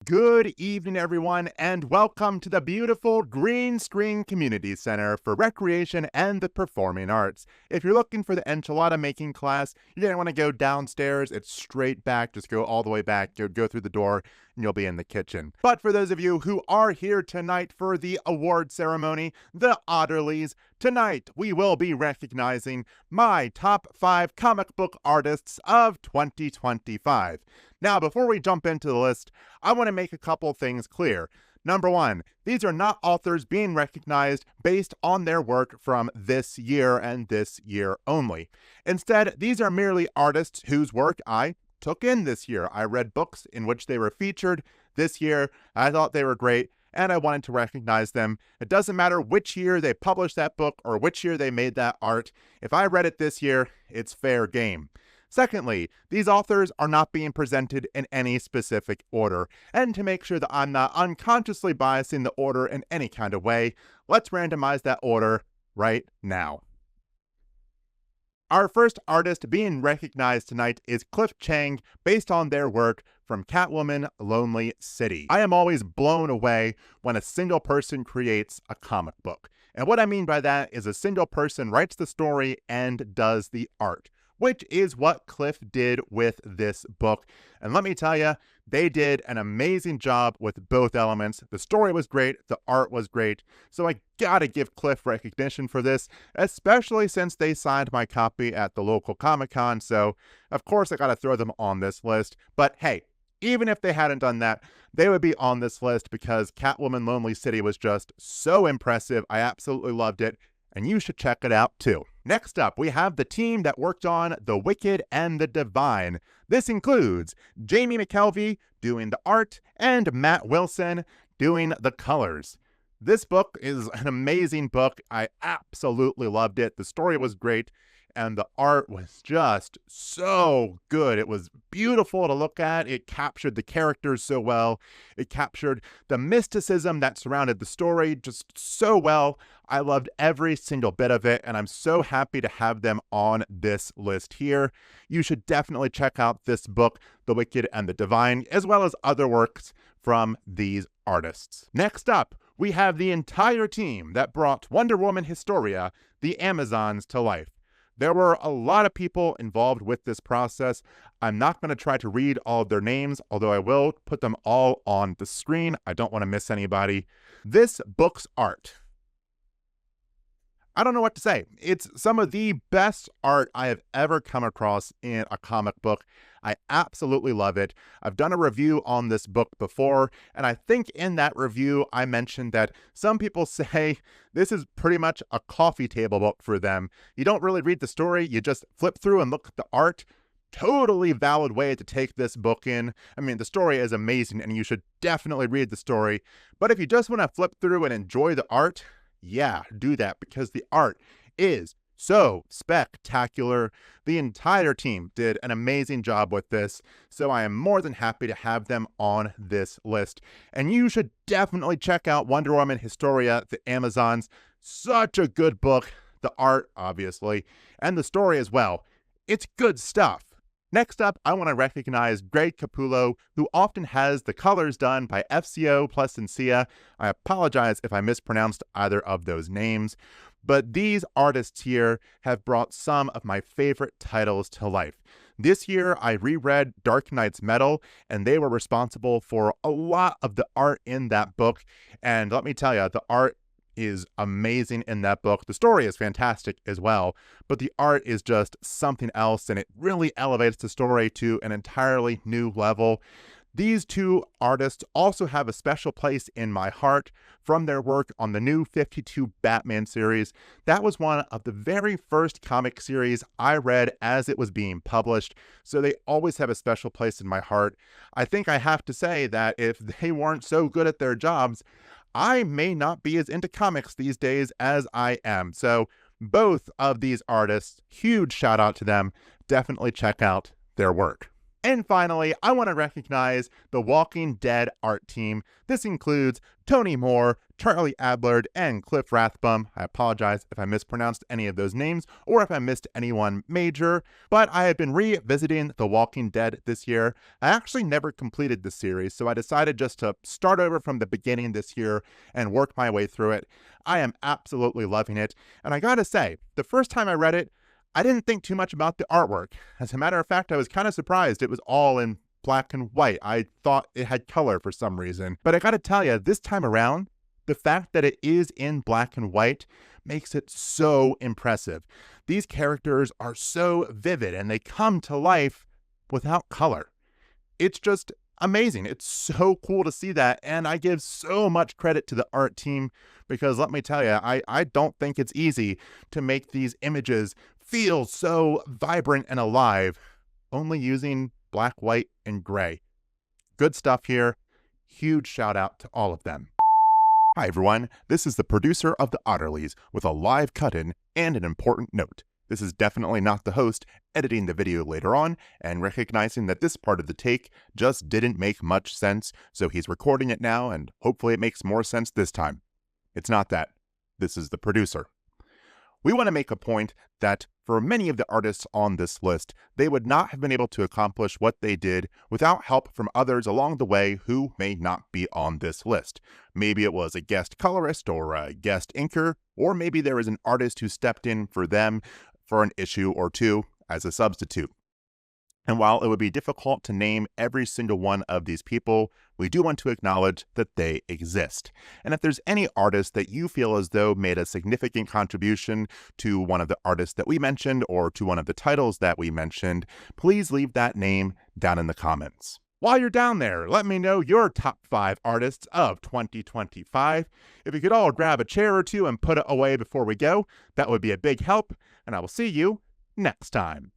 Good evening, everyone, and welcome to the beautiful Green Screen Community Center for Recreation and the Performing Arts. If you're looking for the enchilada making class, you're going to want to go downstairs. It's straight back. Just go all the way back. Go through the door, and you'll be in the kitchen. But for those of you who are here tonight for the award ceremony, the Otterlys, tonight we will be recognizing my top 5 comic book artists of 2025. Now, before we jump into the list, I want to make a couple things clear. Number one, these are not authors being recognized based on their work from this year and this year only. Instead, these are merely artists whose work I took in this year. I read books in which they were featured this year. I thought they were great, and I wanted to recognize them. It doesn't matter which year they published that book or which year they made that art. If I read it this year, it's fair game. Secondly, these authors are not being presented in any specific order, and to make sure that I'm not unconsciously biasing the order in any kind of way, let's randomize that order right now. Our first artist being recognized tonight is Cliff Chiang, based on their work from Catwoman Lonely City. I am always blown away when a single person creates a comic book. And what I mean by that is a single person writes the story and does the art, which is what Cliff did with this book. And let me tell you, they did an amazing job with both elements. The story was great, the art was great, so I gotta give Cliff recognition for this, especially since they signed my copy at the local Comic-Con, so of course I gotta throw them on this list. But hey, even if they hadn't done that, they would be on this list because Catwoman Lonely City was just so impressive. I absolutely loved it, and you should check it out too. Next up, we have the team that worked on The Wicked and the Divine. This includes Jamie McKelvie doing the art and Matt Wilson doing the colors. This book is an amazing book. I absolutely loved it. The story was great, and the art was just so good. It was beautiful to look at. It captured the characters so well. It captured the mysticism that surrounded the story just so well. I loved every single bit of it, and I'm so happy to have them on this list here. You should definitely check out this book, The Wicked and the Divine, as well as other works from these artists. Next up, we have the entire team that brought Wonder Woman Historia, the Amazons, to life. There were a lot of people involved with this process. I'm not going to try to read all of their names, although I will put them all on the screen. I don't want to miss anybody. This book's art, I don't know what to say. It's some of the best art I have ever come across in a comic book. I absolutely love it. I've done a review on this book before, and I think in that review I mentioned that some people say this is pretty much a coffee table book for them. You don't really read the story, you just flip through and look at the art. Totally valid way to take this book in. I mean, the story is amazing, and you should definitely read the story. But if you just want to flip through and enjoy the art, yeah, do that, because the art is so spectacular. The entire team did an amazing job with this, so I am more than happy to have them on this list. And you should definitely check out Wonder Woman Historia, The Amazons. Such a good book. The art, obviously, and the story as well. It's good stuff. Next up, I want to recognize Greg Capullo, who often has the colors done by FCO Plascencia. I apologize if I mispronounced either of those names, but these artists here have brought some of my favorite titles to life. This year, I reread Dark Knight's Metal, and they were responsible for a lot of the art in that book. And let me tell you, the art is amazing in that book. The story is fantastic as well, but the art is just something else, and it really elevates the story to an entirely new level. These two artists also have a special place in my heart from their work on the new 52 Batman series. That was one of the very first comic series I read as it was being published, so they always have a special place in my heart. I think I have to say that if they weren't so good at their jobs, I may not be as into comics these days as I am. So both of these artists, huge shout out to them. Definitely check out their work. And finally, I want to recognize the Walking Dead art team. This includes Tony Moore, Charlie Adlard, and Cliff Rathburn. I apologize if I mispronounced any of those names or if I missed anyone major, but I have been revisiting The Walking Dead this year. I actually never completed the series, so I decided just to start over from the beginning this year and work my way through it. I am absolutely loving it, and I gotta say, the first time I read it, I didn't think too much about the artwork. As a matter of fact, I was kind of surprised it was all in black and white. I thought it had color for some reason. But I gotta tell you, this time around, the fact that it is in black and white makes it so impressive. These characters are so vivid and they come to life without color. It's just amazing. It's so cool to see that. And I give so much credit to the art team because let me tell you, I don't think it's easy to make these images feel so vibrant and alive, only using black, white, and gray. Good stuff here. Huge shout out to all of them. Hi everyone, this is the producer of the Otterlys with a live cut-in and an important note. This is definitely not the host editing the video later on and recognizing that this part of the take just didn't make much sense, so he's recording it now and hopefully it makes more sense this time. It's not that. This is the producer. We want to make a point that for many of the artists on this list, they would not have been able to accomplish what they did without help from others along the way who may not be on this list. Maybe it was a guest colorist or a guest inker, or maybe there was an artist who stepped in for them for an issue or two as a substitute. And while it would be difficult to name every single one of these people, we do want to acknowledge that they exist. And if there's any artist that you feel as though made a significant contribution to one of the artists that we mentioned or to one of the titles that we mentioned, please leave that name down in the comments. While you're down there, let me know your top 5 artists of 2025. If you could all grab a chair or two and put it away before we go, that would be a big help, and I will see you next time.